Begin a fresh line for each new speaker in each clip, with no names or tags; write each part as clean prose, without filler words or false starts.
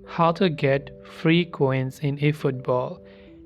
How to get free coins in eFootball.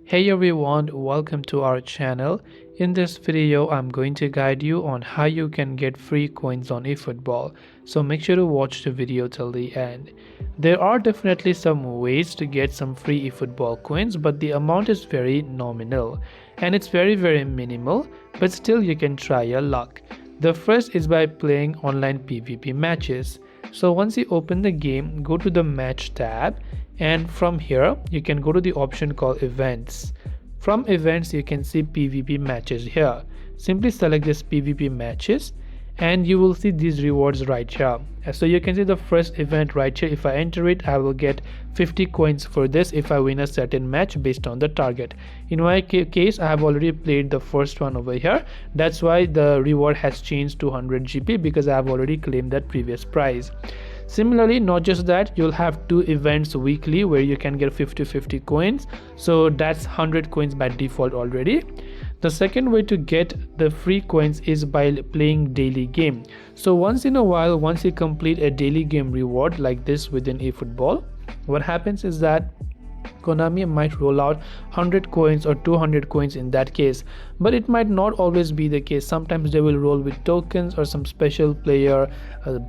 Hey everyone, welcome to our channel. In this video, I'm going to guide you on how you can get free coins on eFootball. So make sure to watch the video till the end. There are definitely some ways to get some free eFootball coins, but the amount is very nominal and it's very minimal, but still you can try your luck. The first is by playing online PvP matches. So once you open the game, go to the match tab, and from here you can go to the option called events. From events you can see PvP matches here. Simply select this PvP matches and you will see these rewards right here. So you can see the first event right here. If I enter it, I will get 50 coins for this if I win a certain match based on the target. In my case, I have already played the first one over here. That's why the reward has changed to 100 GP, because I have already claimed that previous prize. Similarly, not just that, you'll have 2 events weekly where you can get 50 coins, so that's 100 coins by default already. The second way to get the free coins is by playing daily game. So once in a while, once you complete a daily game reward like this within eFootball, what happens is that Konami might roll out 100 coins or 200 coins in that case, but it might not always be the case. Sometimes they will roll with tokens or some special player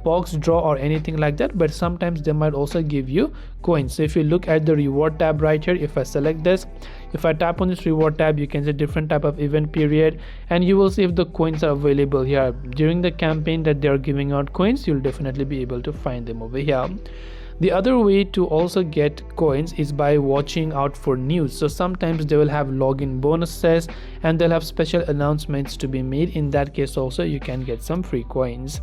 box draw or anything like that, but sometimes they might also give you coins. So if you look at the reward tab right here, if I select this, if I tap on this reward tab, you can see different type of event period, and you will see if the coins are available here. During the campaign that they are giving out coins, you'll definitely be able to find them over here. The other way to also get coins is by watching out for news. So sometimes they will have login bonuses and they'll have special announcements to be made. In that case also you can get some free coins.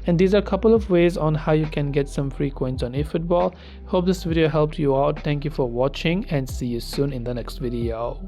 And these are a couple of ways on how you can get some free coins on eFootball. Hope this video helped you out. Thank you for watching and see you soon in the next video.